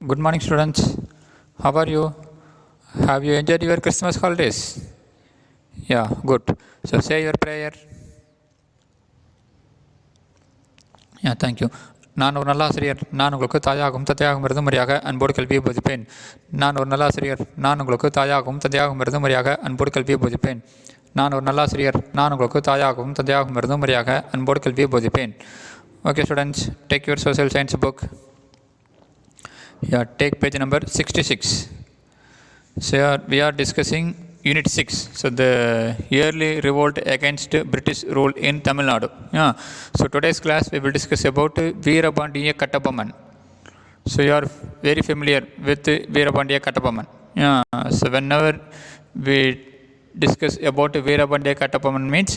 Good morning, students. How are you? Have you enjoyed your Christmas holidays? Yeah, good. So say your prayer. Yeah, thank you. நான் ஒரு நல்ல ஆசிரியர், நான் உங்களுக்கு தாயாகவும் தந்தையாகவும் இருந்து முறையாக அன்போடு கல்வியை போதிப்பேன். நான் ஒரு நல்ல ஆசிரியர், நான் உங்களுக்கு தாயாகவும் தந்தையாகவும் இருந்து முறையாக அன்போடு கல்வியை போதிப்பேன். நான் ஒரு நல்ல ஆசிரியர், நான் உங்களுக்கு தாயாகவும் தந்தையாகவும் இருந்து முறையாக அன்போடு கல்வியை போதிப்பேன். Okay, students, take your social science book. Yeah, take page number 66. So we are discussing unit 6. So the yearly revolt against British rule in Tamil Nadu. Yeah. So today's class we will discuss about VEERAPANDIYA KATTABOMMAN. So you are very familiar with VEERAPANDIYA KATTABOMMAN. Yeah. So whenever we discuss about VEERAPANDIYA KATTABOMMAN means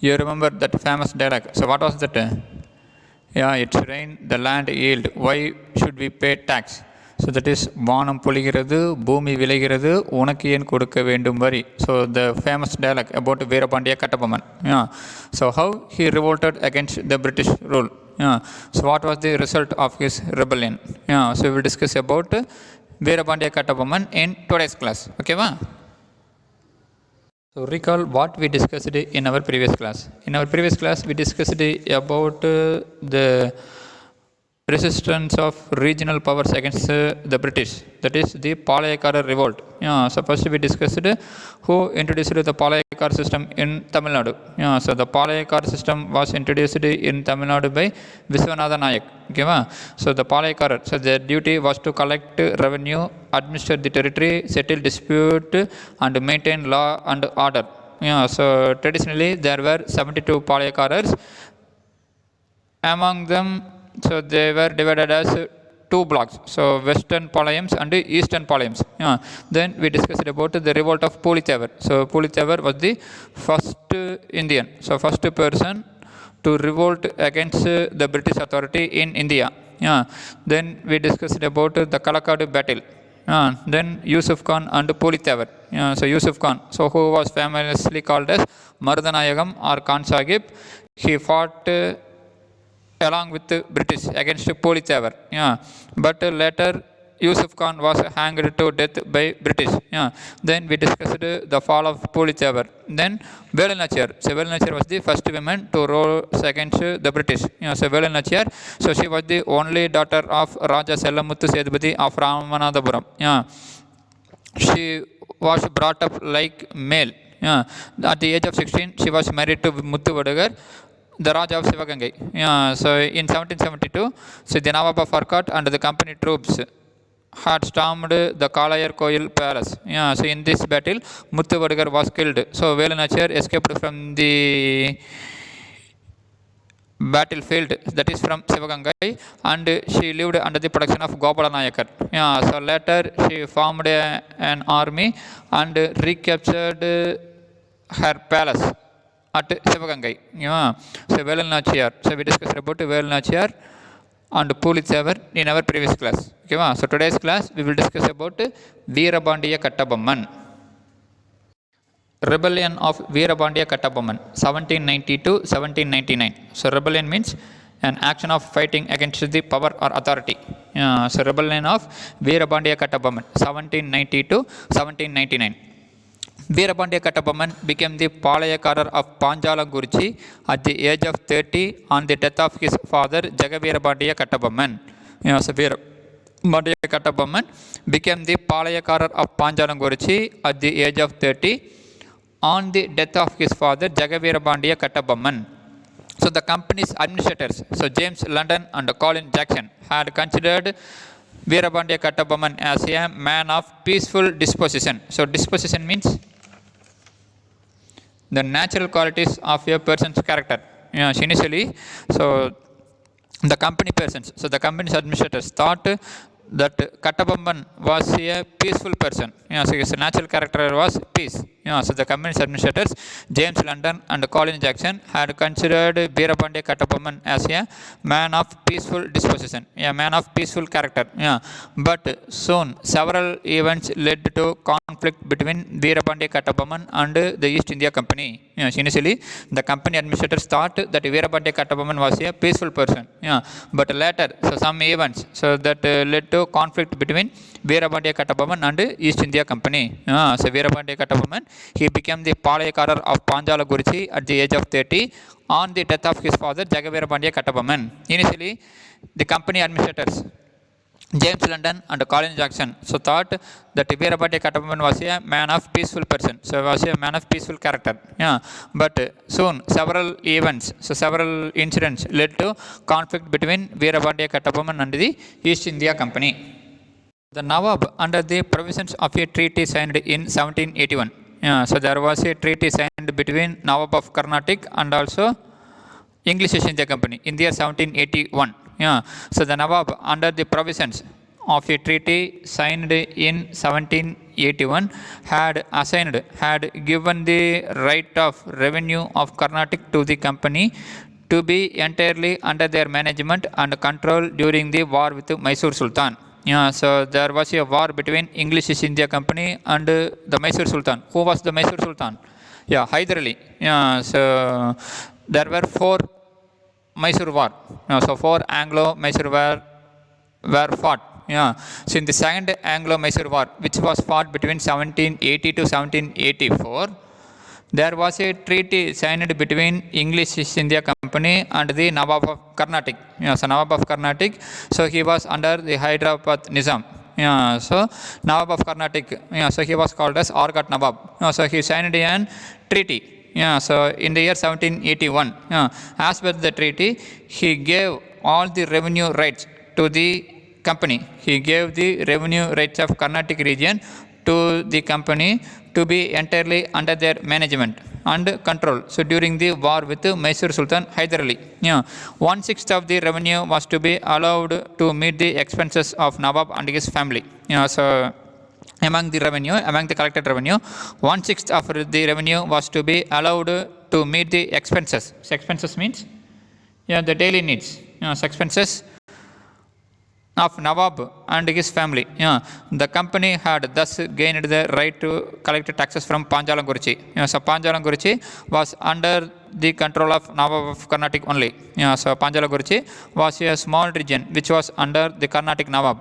you remember that famous dialogue. So what was that? Yeah, it's rain, the land yield. Why should we pay tax? So that is வானம் பொழிகிறது, பூமி விளைகிறது, உனக்கு ஏன் கொடுக்க வேண்டும் வரி. So the famous dialogue about VEERAPANDIYA KATTABOMMAN. Yeah. So how he revolted against the British rule. Yeah. So what was the result of his rebellion? Yeah. So we will discuss about VEERAPANDIYA KATTABOMMAN in today's class. Okay, va? So recall what we discussed in our previous class. In our previous class we discussed about the resistance of regional powers against the British, that is the Palayakara revolt. Yeah, so first we discussed who introduced the Palayakara system in Tamil Nadu. Yeah, so the Palayakara system was introduced in Tamil Nadu by Viswanatha Nayak. Okay, so the Palayakara, so their duty was to collect revenue, administer the territory, settle dispute and maintain law and order. Yeah, so traditionally there were 72 Palayakaras. Among them, so they were divided as two blocks, so western Palayams and eastern Palayams. Yeah. Then we discussed about the revolt of Pulithevar. So Pulithevar was the first Indian, so first person to revolt against the British authority in India. Yeah. Then we discussed about the Kalakadu battle. Then Yusuf Khan and Pulithevar. So Yusuf Khan, so who was famously called as Marudanayagam or Khan Sahib, he fought along with the British against Pulithevar. Yeah. But later Yusuf Khan was hanged to death by British. Yeah. Then we discussed the fall of Pulithevar. Then Velanachar. So Velanachar was the first woman to rule against the British. Yeah. So Velanachar, so she was the only daughter of Raja Sellamuthu Sethupathi of Ramanathapuram. Yeah. She was brought up like male. Yeah. At the age of 16, she was married to Muthu Vadagar, the Raja of Sivagangai. Yeah, so in 1772, so the Nawab of Arcot and the company troops had stormed the Kalayar Koil palace. Yeah, so in this battle, Muthu Vadagar was killed. So Velanachar escaped from the battlefield, that is from Sivagangai, and she lived under the protection of Gopala Nayakar. Yeah, so later she formed an army and recaptured her palace at Sivagangai. Yeah. So Velanachar. So we discussed about Velanachar and Pulithevar in our previous class. Okay, so today's class we will discuss about VEERAPANDIYA KATTABOMMAN. Rebellion of VEERAPANDIYA KATTABOMMAN 1790-1799. So rebellion means an action of fighting against the power or authority. So rebellion of VEERAPANDIYA KATTABOMMAN 1790-1799. VEERAPANDIYA KATTABOMMAN became the Palayakarar of Panjalagurchi at the age of 30 on the death of his father Jagaveerapandiyya Kattabomman. So VEERAPANDIYA KATTABOMMAN became the Palayakarar of Panjalagurchi at the age of 30 on the death of his father Jagaveerapandiyya Kattabomman. So the company's administrators, so James London and Colin Jackson, had considered VEERAPANDIYA KATTABOMMAN as a man of peaceful disposition. So disposition means the natural qualities of a person's character. So initially, so the company persons, so the company's administrators thought that Kattabomman was a peaceful person. So his natural character was peace. So the company's administrators, James London and Colin Jackson, had considered VEERAPANDIYA KATTABOMMAN as a man of peaceful disposition, a man of peaceful character. But soon several events led to conflict between VEERAPANDIYA KATTABOMMAN and the East India Company. Initially, the company administrators thought that VEERAPANDIYA KATTABOMMAN was a peaceful person. But later, so some events that led to conflict between VEERAPANDIYA KATTABOMMAN and East India Company. So VEERAPANDIYA KATTABOMMAN, he became the Palayakarar of Panjalaguruchi at the age of 30 on the death of his father Jagaveerapandiya Kattabomman. Initially, the company administrators James London and Colin Jackson thought that VEERAPANDIYA KATTABOMMAN was a man of peaceful person, so was a man of peaceful character. But soon several events, several incidents led to conflict between VEERAPANDIYA KATTABOMMAN and the East India Company. The Nawab, under the provisions of a treaty signed in 1781. So there was a treaty signed between Nawab of Carnatic and also English East India Company in the year 1781. So the Nawab, under the provisions of a treaty signed in 1781, had given the right of revenue of Carnatic to the company to be entirely under their management and control during the war with Mysore Sultan. So there was a war between English East India Company and the Mysore Sultan. Who was the Mysore Sultan? Hyder Ali. So there were 4 Mysore war. So 4 Anglo-Mysore were fought. So in the second Anglo-Mysore war, which was fought between 1780 to 1784, there was a treaty signed between English East India Company and the Nawab of Carnatic. So Nawab of Carnatic, so he was under the Hyderabad Nizam. So Nawab of Carnatic, so he was called as Argat Nawab. So he signed a treaty. So in the year 1781, as per the treaty, he gave all the revenue rights to the company. He gave the revenue rights of Carnatic region to the company to be entirely under their management and control. So during the war with Mysore Sultan Hyder Ali, 1/6 of the revenue was to be allowed to meet the expenses of Nawab and his family. So among the collected revenue, 1/6 of the revenue was to be allowed to meet the expenses. So expenses means the daily needs. Expenses of Nawab and his family. The company had thus gained the right to collect taxes from Panjalaguruchi. So Panjalaguruchi was under the control of Nawab of Carnatic only. So Panjalaguruchi was a small region which was under the Carnatic Nawab.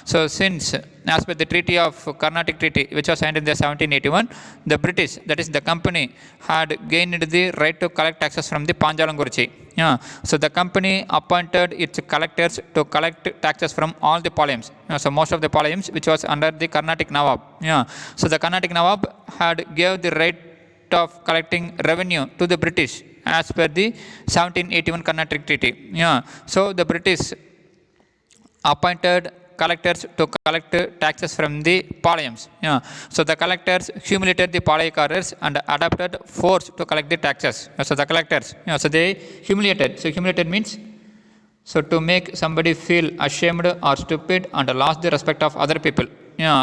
So since, as per the treaty of Carnatic Treaty, which was signed in the 1781, the British, that is the company, had gained the right to collect taxes from the Panjalaguruchi. So the company appointed its collectors to collect taxes from all the palayams. So most of the palayams which was under the Carnatic Nawab. So the Carnatic Nawab had gave the right of collecting revenue to the British as per the 1781 Carnatic Treaty. So the British appointed collectors to collect taxes from the palayams. So the collectors humiliated the palayakarars and adopted force to collect the taxes. So the collectors, so they humiliated. So humiliated means to make somebody feel ashamed or stupid and lost the respect of other people.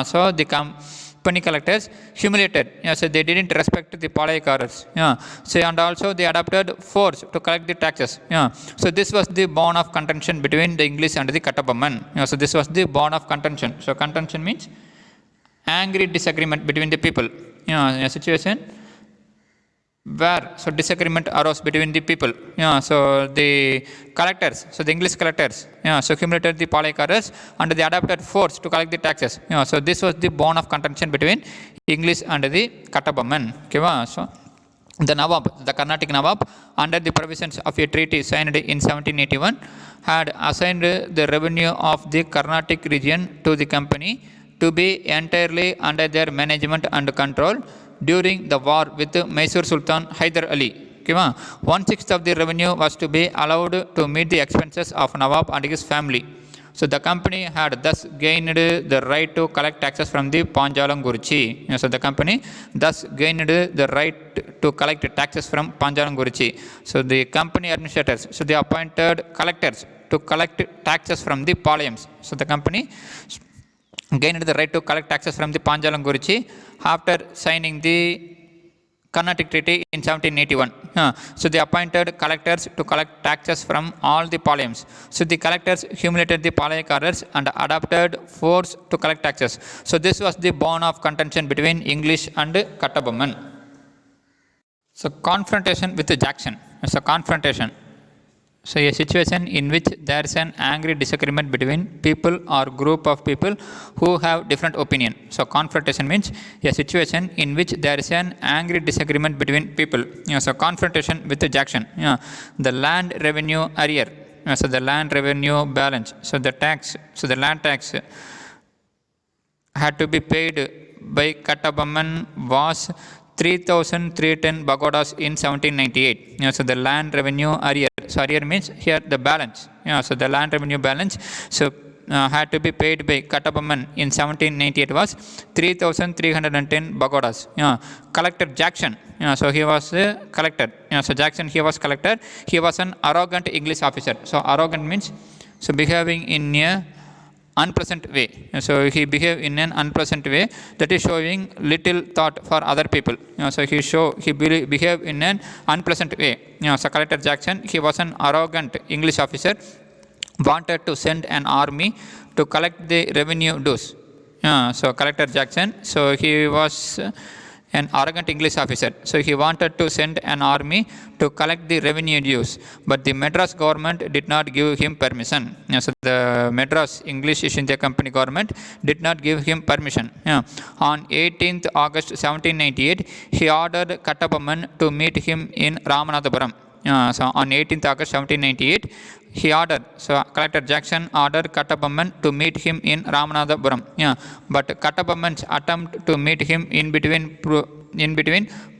So the company collectors humiliated. So they didn't respect the palayakarars. So and also they adopted force to collect the taxes. So this was the bone of contention between the English and the Kattabomman. So this was the bone of contention. So contention means angry disagreement between the people. A situation where disagreement arose between the people. So the collectors, so the English collectors, so humiliated the palayakarars and they adopted force to collect the taxes. So this was the bone of contention between English and the Kattabomman. So the Nawab, the Carnatic Nawab, under the provisions of a treaty signed in 1781, had assigned the revenue of the Carnatic region to the company to be entirely under their management and control during the war with Mysore Sultan Hyder Ali. 1/6 of the revenue was to be allowed to meet the expenses of Nawab and his family. So the company had thus gained the right to collect taxes from the Panjalaguruchi. So the company thus gained the right to collect taxes from Panjalaguruchi. So the company administrators, so they appointed collectors to collect taxes from the palayams. So the company gained the right to collect taxes from the Panjalaguruchi after signing the Carnatic Treaty in 1781. So they appointed collectors to collect taxes from all the palayams. So the collectors humiliated the palayakars and adopted force to collect taxes. So this was the bone of contention between English and Kattabomman. So confrontation with Jackson. So confrontation. So a situation in which there is an angry disagreement between people or group of people who have different opinion. So confrontation means a situation in which there is an angry disagreement between people. So confrontation with Jackson. The land revenue arrear. So the land revenue balance. So the tax. So the land tax had to be paid by Kattabomman was 3,310 pagodas in 1798. So the land revenue arrear. So arrear means here the balance. So the land revenue balance. So had to be paid by Kattabomman in 1798 was 3,310 pagodas. Collector Jackson. So he was a collector. So Jackson, he was collector. He was an arrogant English officer. So arrogant means so behaving in a unpleasant way. So he behaved in an unpleasant way, that is showing little thought for other people. So he behaved in an unpleasant way. So Collector Jackson, he was an arrogant English officer, wanted to send an army to collect the revenue dues. So Collector Jackson, so he was an arrogant English officer. So he wanted to send an army to collect the revenue dues, but the Madras government did not give him permission. So the Madras English East India Company government did not give him permission. On 18th August 1798, he ordered Kattabomman to meet him in Ramanathapuram. So on 18th August 1798, he ordered, so Collector Jackson ordered Kattabomman to meet him in Ramanathapuram. But Kattabomman's attempt to meet him in between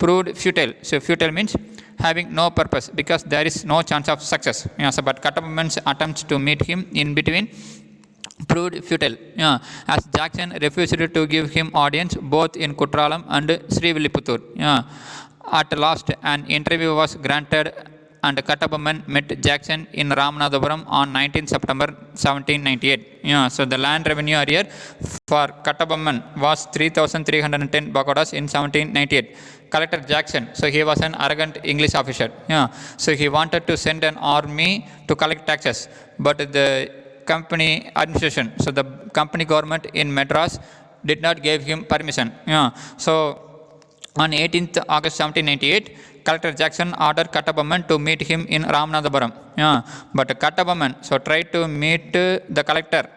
proved futile. So futile means having no purpose, because there is no chance of success. So but Kattabomman's attempts to meet him in between proved futile, as Jackson refused to give him audience both in Kutralam and Srivilliputtur. At last, an interview was granted, and Kattabomman met Jackson in Ramanathapuram on 19 September 1798. So the land revenue arrear for Kattabomman was 3,310 pagodas in 1798. Collector Jackson, so he was an arrogant English officer. So he wanted to send an army to collect taxes, but the company administration, so the company government in Madras did not give him permission. So on 18th August 1798, Collector Jackson ordered Kattabomman to meet him in Ramanathapuram. But Kattabomman so tried to meet the collector,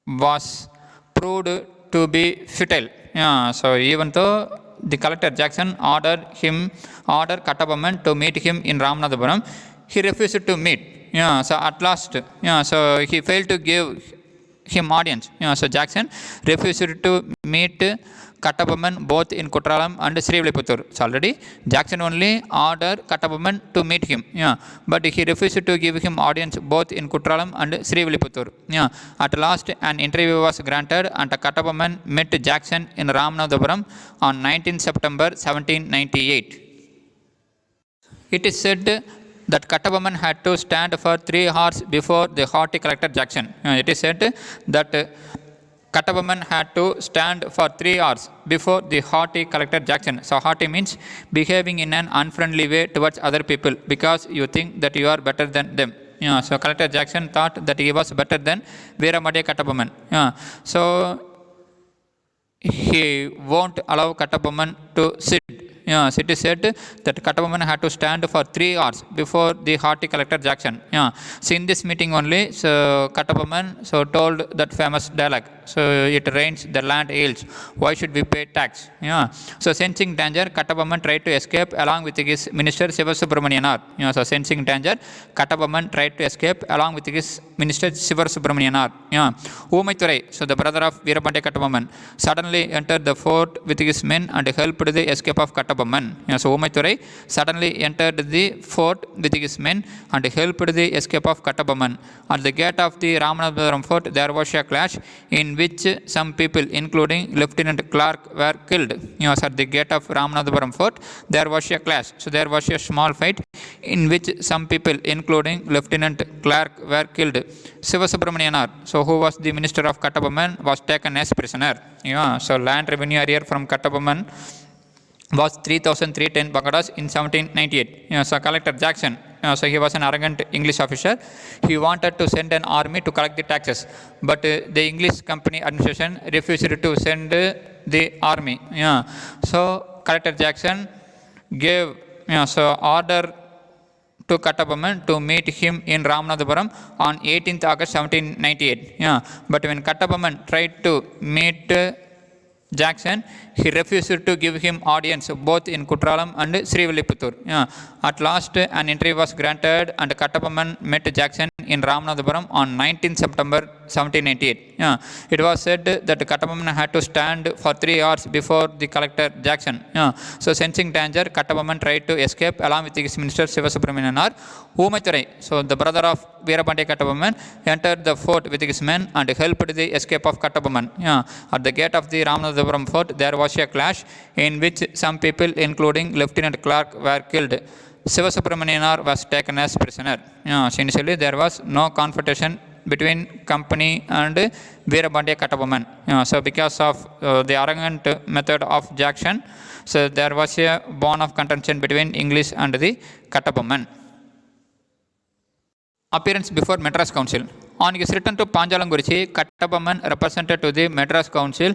was proved to be futile. So even though the Collector Jackson ordered Kattabomman to meet him in Ramanathapuram, he refused to meet. So at last, so he failed to give him audience. So Jackson refused to meet Kattabomman both in Kutralam and Srivilliputtur. So already Jackson only ordered Kattabomman to meet him, but he refused to give him audience both in Kutralam and Srivilliputtur. At last, an interview was granted, and Kattabomman met Jackson in Ramanathapuram on 19 September 1798. It is said that Kattabomman had to stand for 3 hours before the haughty Collector Jackson. It is said that Kattabomman had to stand for 3 hours before the haughty Collector Jackson. So haughty means behaving in an unfriendly way towards other people because you think that you are better than them. So Collector Jackson thought that he was better than VEERAPANDIYA Kattabomman. So he won't allow Kattabomman to sit. It is said that Kattabomman had to stand for 3 hours before the haughty Collector Jackson. So in this meeting only, so Kattabomman so told that famous dialogue. So it rains, the land yields. Why should we pay tax? So sensing danger, Kattabomman tried to escape along with his minister Sivasubramanianar. So sensing danger, Kattabomman tried to escape along with his minister Sivasubramanianar. Umaithurai, so the brother of VEERAPANDIYA Kattabomman, suddenly entered the fort with his men and helped the escape of Kattabomman. Kattabomman. So Umaithurai suddenly entered the fort with his men and helped the escape of Kattabomman. At the gate of the Ramanathapuram fort there was a clash in which some people including Lieutenant Clark were killed. So at the gate of Ramanathapuram fort there was a clash. So there was a small fight in which some people including Lieutenant Clark were killed. Sivasubramanianar, so who was the minister of Kattabomman, was taken as prisoner. So land revenue arrear from Kattabomman was 3,310 Bagadas in 1798. So Collector Jackson, so he was an arrogant English officer. He wanted to send an army to collect the taxes, but the English company administration refused to send the army. So Collector Jackson gave so order to Kattabomman to meet him in Ramanathapuram on 18th August 1798. But when Kattabomman tried to meet Jackson, he refused to give him audience both in Kutralam and Srivilliputhur. At last, an entry was granted and Kattabomman met Jackson in Ramanathapuram on 19th September 1798. It was said that Kattabomman had to stand for 3 hours before the collector Jackson. So sensing danger, Kattabomman tried to escape along with his minister Sivasubramanianar. Umaithurai, so the brother of Veerapandiya Kattabomman, entered the fort with his men and helped the escape of Kattabomman. At the gate of the Ramanathapuram fort there was a clash in which some people including Lieutenant Clark were killed. Sivasubramanianar was taken as prisoner. So initially there was no confrontation between company and Veerapandiya Kattabomman. So because of the arrogant method of Jackson, so there was a bone of contention between English and the Kattabomman. Appearance before Madras Council. On his return to Panjalangurichi, Kattabomman represented to the Madras Council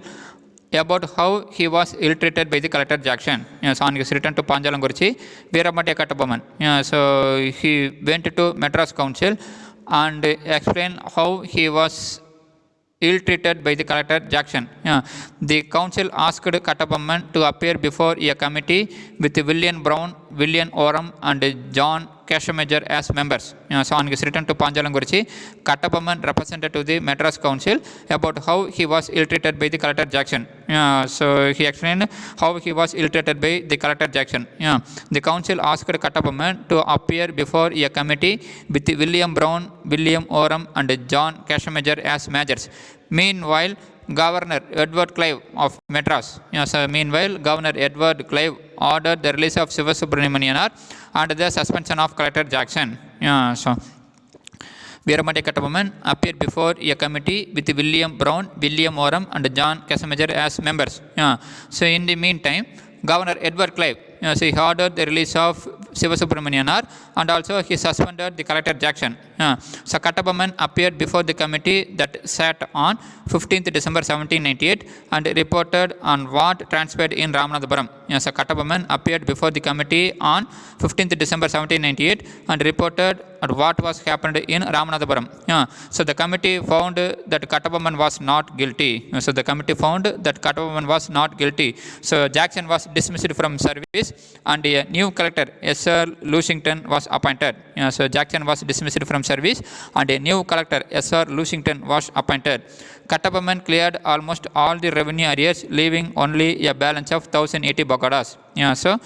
about how he was ill-treated by the collector Jackson. So on his return to Panjalangurichi, Veerapandiya Kattabomman, so he went to Madras Council and explained how he was ill-treated by the collector Jackson. The council asked Kattabomman to appear before a committee with William Brown, William Oram and John Cashmajor as members. So on his return to Panjalangurichi, Kattabomman represented to the Madras Council about how he was ill-treated by the collector Jackson. So he explained how he was ill-treated by the collector Jackson. The council asked Kattabomman to appear before a committee with William Brown, William Oram and John Cashmajor as majors. Meanwhile, Governor Edward Clive of Madras, Governor Edward Clive ordered the release of Sivasubramanianar and the suspension of Collector Jackson. So Veerapandiya Kattabomman appeared before a committee with William Brown, William Oram and John Cashmajor as members. So in the meantime, Governor Edward Clive, so he ordered the release of Sivasubramanianar and also he suspended the collector Jackson. So Kattabomman appeared before the committee that sat on 15th December 1798 and reported on what transpired in Ramanathapuram. So Kattabomman appeared before the committee on 15th December 1798 and reported on what was happened in Ramanathapuram. So the committee found that Kattabomman was not guilty. So the committee found that Kattabomman was not guilty. So Jackson was dismissed from service and a new collector, S.R. Lushington, was appointed. So Jackson was dismissed from service and a new collector, S.R. Lushington, was appointed. Kattabomman cleared almost all the revenue arrears, leaving only a balance of 1,080 Bagadas. So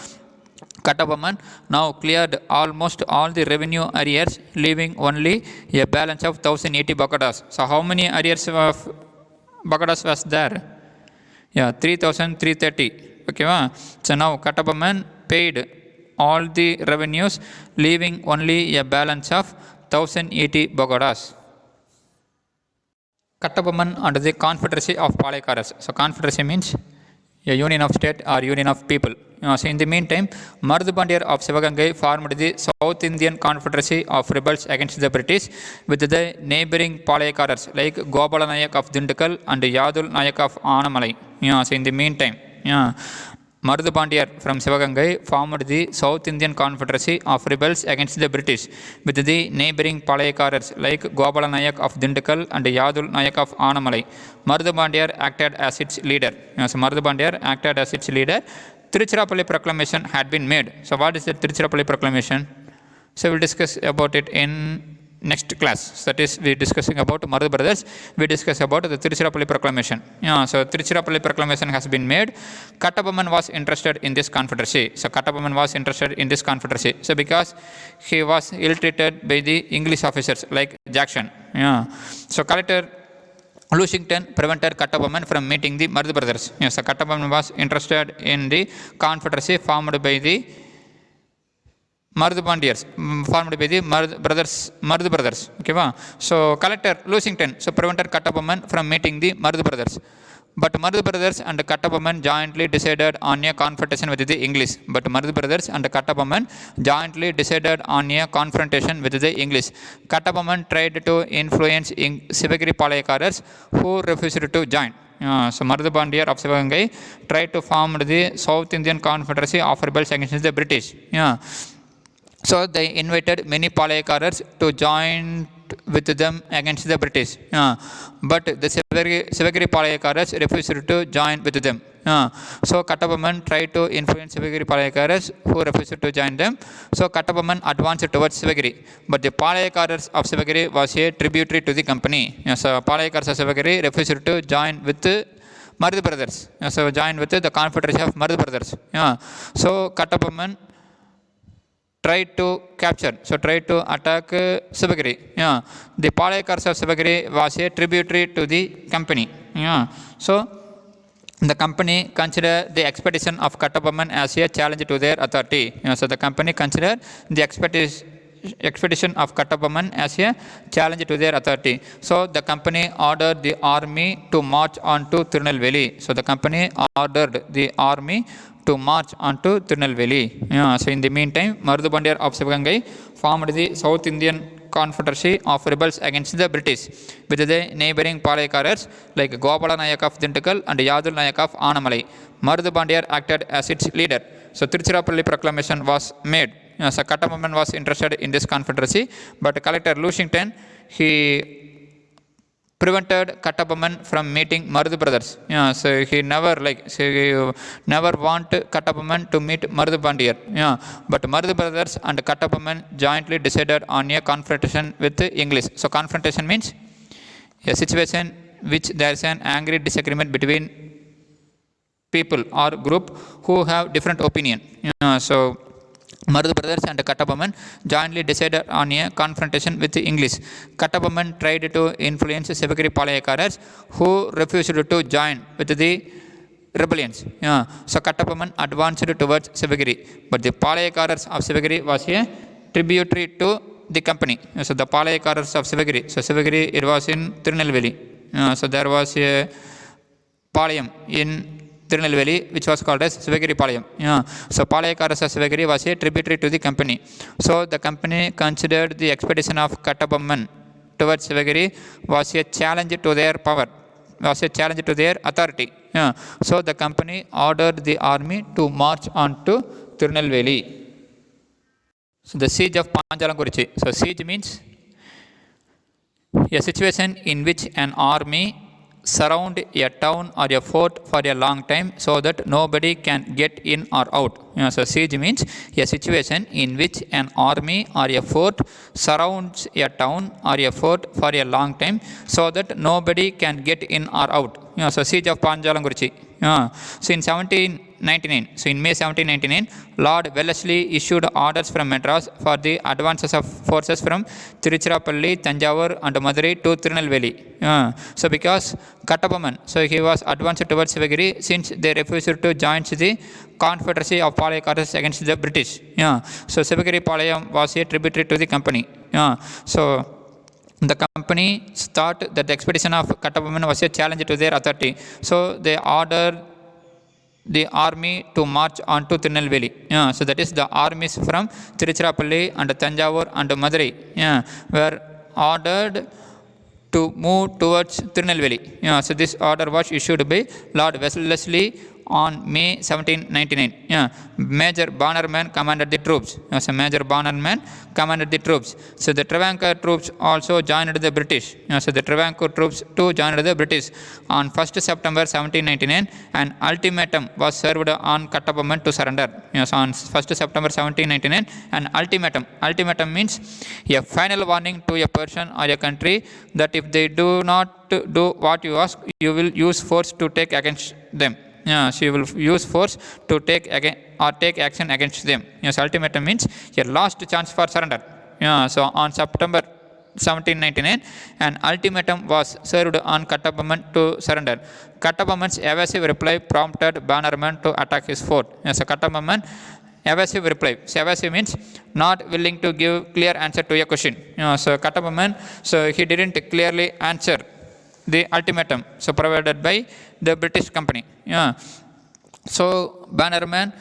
Kattabomman now cleared almost all the revenue arrears, leaving only a balance of 1,080 Bagadas. So how many arrears of Bagadas was there? 3,330. Okay, so now Kattabomman paid all the revenues, leaving only a balance of 1,080 Bagadas. Kattabomman and the Confederacy of Palaikaras. So Confederacy means a union of state or union of people. So in the meantime, Marudupandiyar of Sivagangai formed the South Indian Confederacy of rebels against the British with the neighboring Palaikaras like Gobala Nayak of Dindukal and Yadul Nayak of Anamalai. So in the meantime, Marudupandiyar from Sivagangai formed the South Indian Confederacy of rebels against the British with the neighboring Palaikaras like Gobala Nayak of Dindukal and Yadul Nayak of Anamalai. Marudupandiyar acted as its leader. So Marudupandiyar acted as its leader. Tiruchirappalli Proclamation had been made. So what is the Tiruchirappalli Proclamation? So we'll discuss about it in next class. That is, we discussing about Marudu brothers. We discuss about the Tiruchirappalli proclamation. So Tiruchirappalli proclamation has been made. Kattabomman was interested in this confederacy. So Kattabomman was interested in this confederacy. So because he was ill-treated by the English officers like Jackson. So collector Lushington prevented Kattabomman from meeting the Marudu brothers. So Kattabomman was interested in the confederacy formed by the Marudupandiyars, formed by the Marudu brothers. Okay, so collector Lushington prevented Kattabomman from meeting the Marudu brothers. But Marudu brothers and Kattabomman jointly decided on a confrontation with the English. But Marudu brothers and Kattabomman jointly decided on a confrontation with the English. Kattabomman tried to influence Sivagiri Palayakaras who refused to join. So Marudu Pandiyar of Sivagangai tried to form the South Indian Confederacy of rebels against the British. So they invited many Palayakaras to join with them against the British. But the Sivagiri Palayakaras refused to join with them. So Kattabomman tried to influence Sivagiri Palayakaras who refused to join them. So Kattabomman advanced towards Sivagiri. But the Palayakaras of Sivagiri was a tributary to the company. So Palayakaras of Sivagiri refused to join with Marudu brothers. So join with the confederacy of Marudu brothers. So Kattabomman tried to capture, tried to attack Sivagiri. The Palayakaras of Sivagiri was a tributary to the company. So the company considered the expedition of Kattabomman as a challenge to their authority. So the company considered the expedition of Kattabomman as a challenge to their authority. So the company ordered the army to march on to Tirunelveli. So the company ordered the army to march on to Tirunelveli. So in the meantime, Marudu Pandiyar of Sivagangai formed the South Indian Confederacy of rebels against the British with the neighboring Palayakaras like Gopala Nayak of Dintikal and Yadul Nayak of Anamalai. Marudu Pandiyar acted as its leader. So Tiruchirappalli proclamation was made. So Kattabomman was interested in this confederacy, but collector Lushington, he prevented Kattabomman from meeting Marudu brothers. So he never want Kattabomman to meet Marudu Pandiyar. But Marudu brothers and Kattabomman jointly decided on a confrontation with the English. So confrontation means a situation which there is an angry disagreement between people or group who have different opinion. So Marudu brothers and Kattabomman jointly decided on a confrontation with the English. Kattabomman tried to influence Sivagiri Palayakaras who refused to join with the rebellions. So Kattabomman advanced towards Sivagiri. But the Palayakaras of Sivagiri was a tributary to the company. So the Palayakaras of Sivagiri. So Sivagiri, it was in Tirunelveli. So there was a Palayam in Tirunelveli, which was called as Sivagiri Palayam. So Palayakaras of Sivagiri was a tributary to the company. So the company considered the expedition of Kattabomman towards Sivagiri was a challenge to their power, was a challenge to their authority. So the company ordered the army to march on to Tirunelveli. So the siege of Panjalamkurchi. So siege means a situation in which an army surround a town or a fort for a long time so that nobody can get in or out. So siege means a situation in which an army or a fort surrounds a town or a fort for a long time so that nobody can get in or out. So siege of Panjalamkurchi. So in 1799, so in May 1799, Lord Wellesley issued orders from Madras for the advances of forces from Tiruchirappalli, Tanjavur and Madurai to Tirunelveli. So because Kattabomman, so he was advanced towards Sivagiri since they refused to join the confederacy of Palayakaras against the British. So Sivagiri Palayam was a tributary to the company. So the company thought that the expedition of Kattabomman was a challenge to their authority. So they ordered the army to march on to Tirunelveli. So that is the armies from Tiruchirappalli and Tanjavur and Madurai were ordered to move towards Tirunelveli. So this order was issued by Lord Wellesley on May 1799. Yeah. Major Bannerman commanded the troops. So Major Bannerman commanded the troops. So the Travancore troops also joined the British. So the Travancore troops too joined the British. On 1st September 1799, an ultimatum was served on Kattabomman to surrender. So on 1st September 1799, an ultimatum. Ultimatum means a final warning to a person or a country that if they do not do what you ask, you will use force to take against them. Yes, you will use force to take action against them. Yes, ultimatum means your last chance for surrender. Yeah, so on September 1799, an ultimatum was served on Kattabomman to surrender. Kattabomman's evasive reply prompted Bannerman to attack his fort. Yes, so Kattabomman evasive reply. So evasive means not willing to give clear answer to a question. So Kattabomman, so he didn't clearly answer the ultimatum so provided by the British company. Yeah. So Bannerman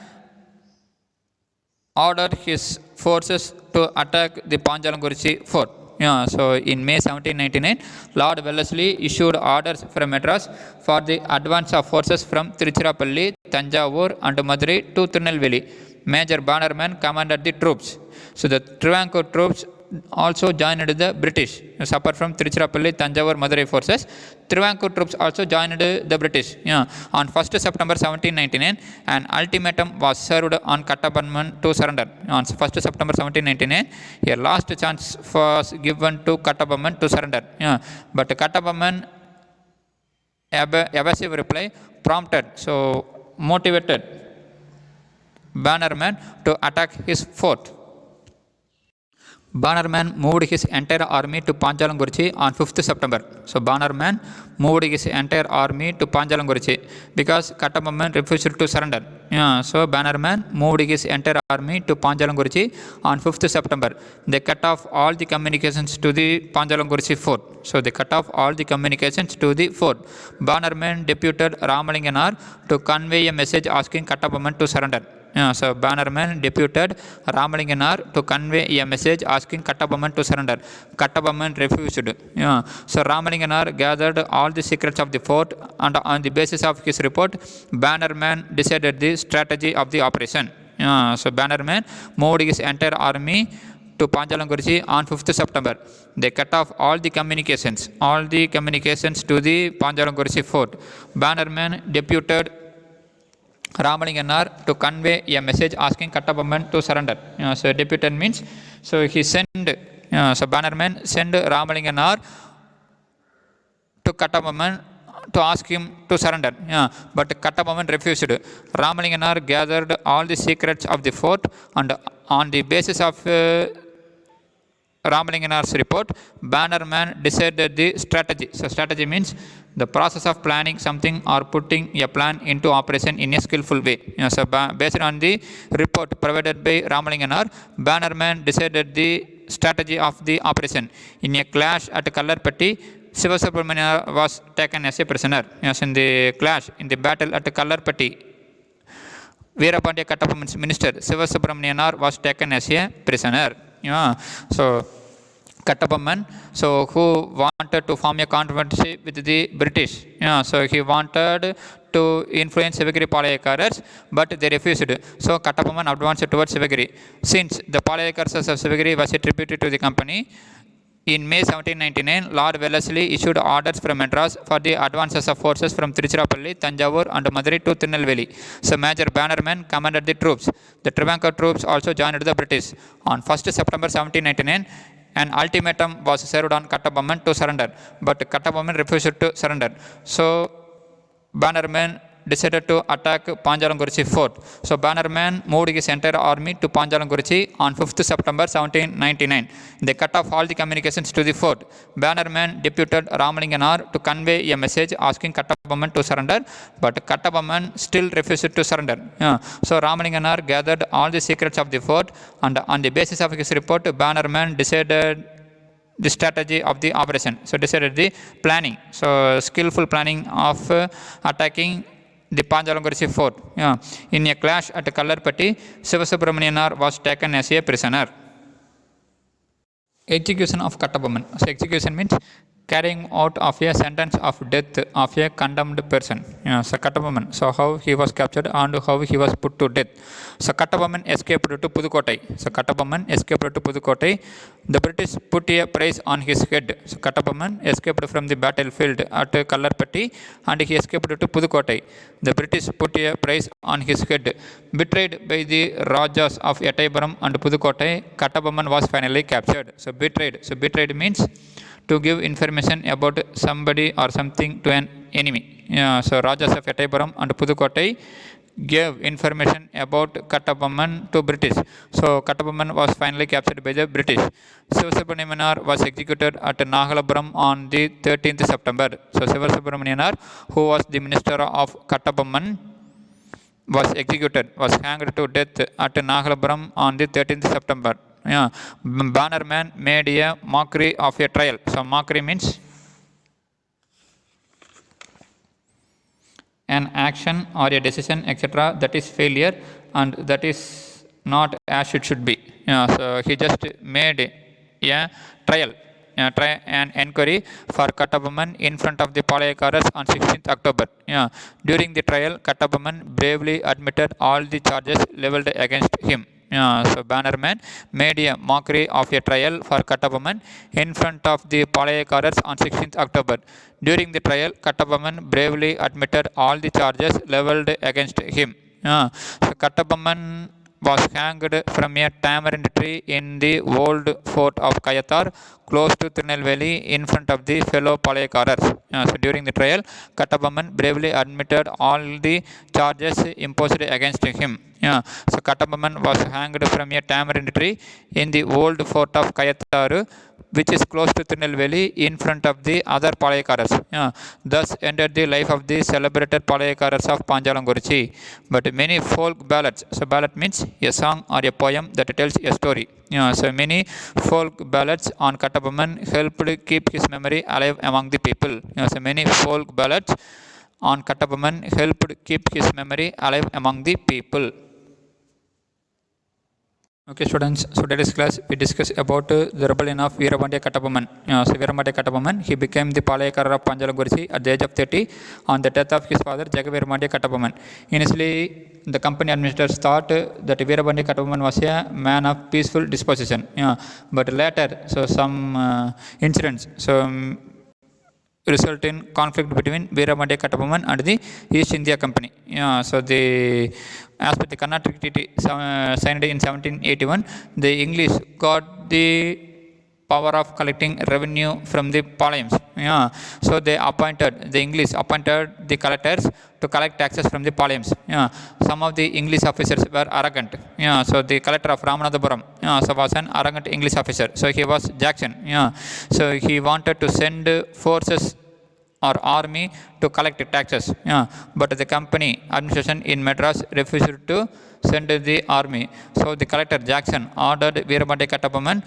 ordered his forces to attack the Panjalangurichi fort. Yeah, so in May 1799, Lord Wellesley issued orders from Madras for the advance of forces from Tiruchirappalli, Tanjavur and Madurai to Tirunelveli. Major Bannerman commanded the troops. So the Travancore troops also joined the British. So apart from Tiruchirappalli, Tanjavur, Madurai forces, Travancore troops also joined the British. Yeah. On 1st September 1799, an ultimatum was served on Kattabomman to surrender. On 1st September 1799, a last chance was given to Kattabomman to surrender. Yeah. But Kattabomman evasive reply prompted, so motivated Bannerman to attack his fort. Bannerman moved his entire army to Panjalangurichi on 5th September. So Bannerman moved his entire army to Panjalangurichi because Kattabomman refused to surrender. Yeah, so Bannerman moved his entire army to Panjalangurichi on 5th September. They cut off all the communications to the Panjalangurichi fort. So they cut off all the communications to the fort. Bannerman deputed Ramalinganar to convey a message asking Kattabomman to surrender. Yeah, so Bannerman deputed Ramalinganar to convey a message asking Kattabomman to surrender. Kattabomman refused. Yeah, so Ramalinganar gathered all the secrets of the fort, and on the basis of his report, Bannerman decided the strategy of the operation. Yeah, so Bannerman moved his entire army to Panjalangurichi on 5th September. They cut off all the communications to the Panjalangurichi fort. Bannerman deputed Ramalinganar to convey a message asking Kattabomman to surrender. So deputed means, so he sent, so Bannerman sent Ramalinganar to Kattabomman to ask him to surrender. But Kattabomman refused. Ramalinganar gathered all the secrets of the fort, and on the basis of Ramalinganar's report, Bannerman decided the strategy. So strategy means the process of planning something or putting a plan into operation in a skillful way. So based on the report provided by Ramalinganar, Bannerman decided the strategy of the operation. In a clash at Kallarpatti, Sivasubramania was taken as a prisoner. Yes, in the clash, in the battle at Kallarpatti, VEERAPANDIYA Kattabomman's minister Sivasubramanianar was taken as a prisoner. Yeah. So Kattabomman, so who wanted to form a controversy with the British. Yeah, so he wanted to influence Sivagiri Palayakaras, but they refused. So Kattabomman advanced towards Sivagiri. Since the Palayakaras of Sivagiri was a tribute to the company, in May 1799, Lord Wellesley issued orders from Madras for the advances of forces from Tiruchirappalli, Tanjavur and Madurai to Tirunelveli. So Major Bannerman commanded the troops. The Travancore troops also joined the British. On 1st September 1799, an ultimatum was served on Kattabomman to surrender, but Kattabomman refused to surrender. So Bannerman decided to attack Panjalangurichi fort. So Bannerman moved his entire army to Panjalangurichi on 5th September 1799. They cut off all the communications to the fort. Bannerman deputed Ramalinganar to convey a message asking Kattabomman to surrender, but Kattabomman still refused to surrender. So Ramalinganar gathered all the secrets of the fort, and on the basis of his report, Bannerman decided the strategy of the operation. So decided the planning. So skillful planning of attacking the Panjalangurichi fort. In a clash at Kallarpatti, Sivasubramanianar was taken as a prisoner. Execution of Kattabomman. So execution means carrying out of a sentence of death of a condemned person. So Kattabomman. So how he was captured and how he was put to death. So Kattabomman escaped to Pudukottai. So Kattabomman escaped to Pudukottai. The British put a price on his head. So Kattabomman escaped from the battlefield at Kallarpatti and he escaped to Pudukottai. The British put a price on his head. Betrayed by the Rajas of Ettaipuram and Pudukottai, Kattabomman was finally captured. So betrayed. So betrayed means to give information about somebody or something to an enemy. So Rajas of Ettaipuram and Pudukottai gave information about Kattabomman to British. So Kattabomman was finally captured by the British. Sivasubramanianar was executed at Nagalapuram on the 13th September. So Sivasubramanianar, who was the minister of Kattabomman, was executed, was hanged to death at Nagalapuram on the 13th September. Bannerman made a mockery of a trial. So mockery means an action or a decision, etc., that is failure and that is not as it should be. So he just made a trial, an inquiry for Kattabomman in front of the Palayakaras on 16th October. During the trial, Kattabomman bravely admitted all the charges leveled against him. So Bannerman made a mockery of a trial for Kattabomman in front of the Palayakaras on 16th October. During the trial, Kattabomman bravely admitted all the charges leveled against him. So Kattabomman was hanged from a tamarind tree in the old fort of Kayathar, close to Tirunelveli, in front of the fellow Palayakaras. So during the trial, Kattabomman bravely admitted all the charges imposed against him. So Kattabomman was hanged from a tamarind tree in the old fort of Kayathar, which is close to Tirunelveli, in front of the other Palayakaras. Thus ended the life of the celebrated Palayakaras of Panjalangurichi. But many folk ballads, so ballad means a song or a poem that tells a story. So many folk ballads on Kattabomman helped keep his memory alive among the people. So many folk ballads on Kattabomman helped keep his memory alive among the people. Okay students, so today's class we discuss about the rebellion of Veerapandiya Kattabomman. So Veerapandiya Kattabomman, he became the Palayakara of Panjalagurichi at the age of 30 on the death of his father Jagaveerapandiya Kattabomman. Initially, the company administrators thought that Veerapandiya Kattabomman was a man of peaceful disposition. But later, so some incidents result in conflict between Veerapandiya Kattabomman and the East India Company. So as per the Carnatic Treaty signed in 1781, the English got the power of collecting revenue from the Palayams. So the English appointed the collectors to collect taxes from the Palayams. Some of the English officers were arrogant. So the collector of Ramanathapuram so was an arrogant English officer. So he was Jackson. So he wanted to send forces or army to collect taxes. But the company administration in Madras refused to send the army. So the collector Jackson ordered Veerapandiya Kattabomman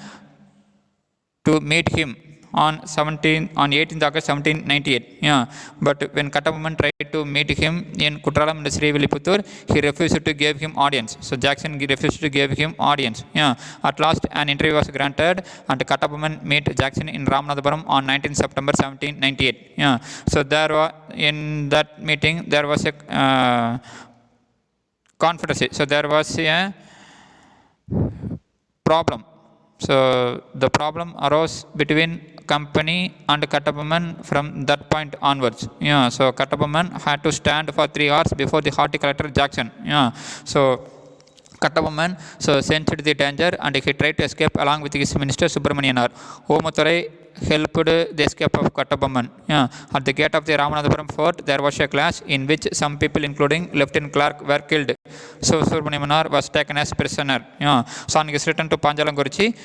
to meet him on 18th August 1798. But when Kattabomman tried to meet him in Kutralam and Srivilliputtur, he refused to give him audience. So Jackson refused to give him audience. At last, an interview was granted, and Kattabomman met Jackson in Ramanathapuram on 19th September 1798. So in that meeting there was a controversy. So there was a problem. So the problem arose between company and Kattabomman from that point onwards. So Kattabomman had to stand for 3 hours before the haughty collector Jackson. So Kattabomman sensed the danger and he tried to escape along with his minister Subramanianar. Omathurai helped the escape of Kattabomman. At the gate of the Ramanathapuram fort, there was a clash in which some people, including Lieutenant Clark, were killed. So Subramanianar was taken as prisoner. So on his return to Panjalangurichi,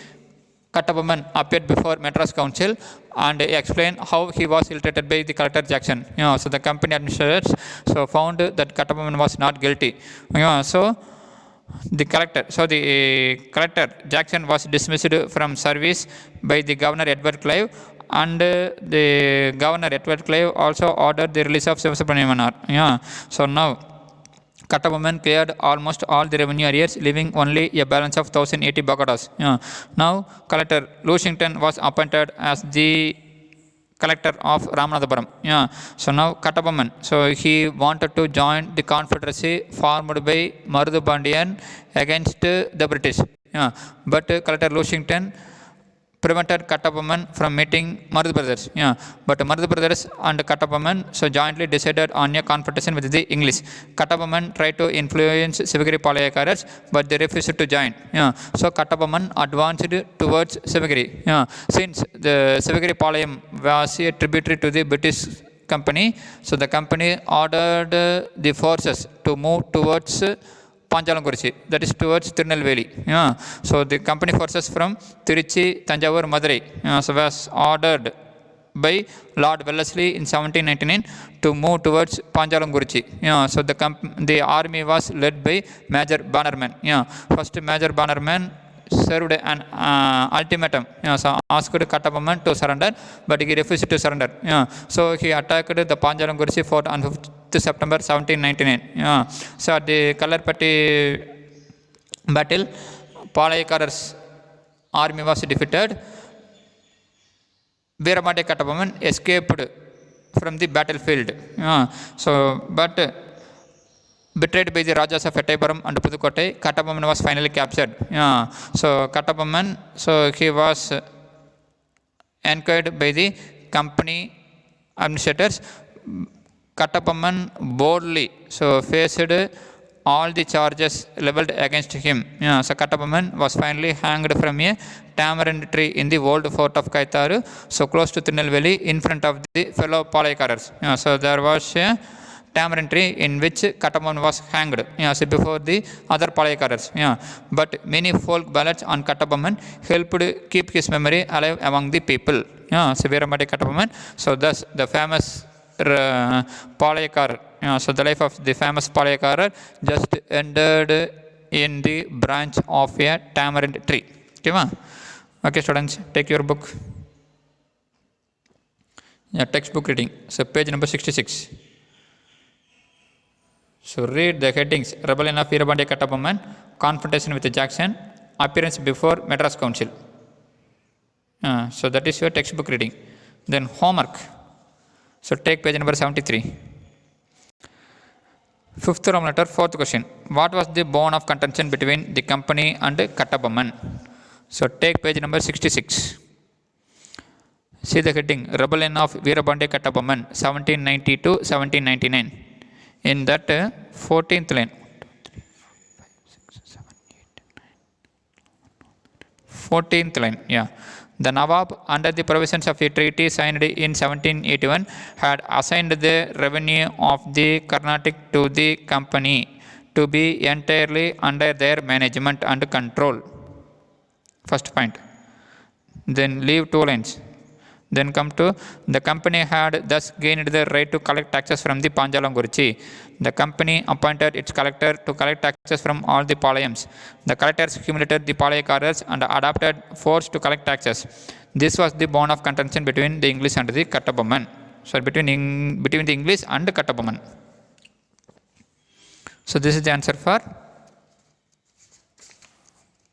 Kattabomman appeared before Madras Council and explained how he was ill-treated by the collector Jackson. So the company administrators found that Kattabomman was not guilty. So the collector Jackson was dismissed from service by the Governor Edward Clive, and the Governor Edward Clive also ordered the release of Sivasubramanianar. So now Kattabomman cleared almost all the revenue arrears, leaving only a balance of 1080 bagadas. Now Collector Lushington was appointed as the collector of Ramanathapuram. Yeah. So now Kattabomman. So he wanted to join the confederacy formed by Maruthapandiyan against the British. Yeah. But Collector Lushington prevented Kattabomman from meeting Marutha brothers. Yeah. But Marutha brothers and Kattabomman so jointly decided on a confrontation with the English. Kattabomman tried to influence Sivagiri Palayakaras, but they refused to join. Yeah. So Kattabomman advanced towards Sivagiri. Yeah. Since the Sivagiri Palayam was a tributary to the British company, so the company ordered the forces to move towards Panjalanguruchi, that is towards Tirunelveli. Yeah. So the company forces from Tiruchi, Tanjavur, Madurai so was ordered by Lord Wellesley in 1799 to move towards Panjalanguruchi. Yeah. So the army was led by Major Bannerman. Yeah. First Major Bannerman served an ultimatum. Yeah. So asked Kattabomman to surrender, but he refused to surrender. Yeah. So he attacked the Panjalanguruchi fort on 5th September 1799. Yeah. So at the Kallarpatti battle, Palayakara's army was defeated. VEERAPANDIYA Kattabomman escaped from the battlefield. Yeah. So, but betrayed by the Rajas of Ettayapuram and Pudukkottai, Kattabomman was finally captured. Yeah. So Kattabomman, so he was encouraged by the company administrators. Kattabomman boldly so faced all the charges leveled against him. Yeah, so Kattabomman was finally hanged from a tamarind tree in the old fort of Kaitaru, so close to Tirunelveli, in front of the fellow Palayakaras. Yeah, so there was a tamarind tree in which Kattabomman was hanged. Yeah, so before the other Palayakaras. Yeah, but many folk ballads on Kattabomman helped keep his memory alive among the people. Yeah, so VEERAPANDIYA Kattabomman. So thus the famous Palayakar, so the life of the famous Palayakar just ended in the branch of a tamarind tree. Okay, students, take your book. Yeah, textbook reading. So page number 66. So read the headings: Rebellion of VEERAPANDIYA Kattabomman, confrontation with Jackson, appearance before Madras Council. So that is your textbook reading. Then homework. So take page number 73. Fifth Roman letter, fourth question. What was the bone of contention between the company and Kattabomman? So take page number 66. See the heading: Rebellion of VEERAPANDIYA Kattabomman, 1790 to 1799. In that 14th line. 14th line, yeah. The Nawab, under the provisions of a treaty signed in 1781, had assigned the revenue of the Carnatic to the company to be entirely under their management and control. First point. Then leave 2 lines. Then come to the company had thus gained the right to collect taxes from the Panjalanguruchi. The company appointed its collector to collect taxes from all the Palayams. The collectors humiliated the Palayakaras and adopted force to collect taxes. This was the bone of contention between the English and the Kattabomman. So between the English and the Kattabomman. So this is the answer for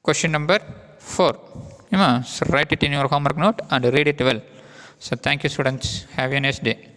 question number 4. So write it in your homework note and read it well. So thank you, students. Have a nice day.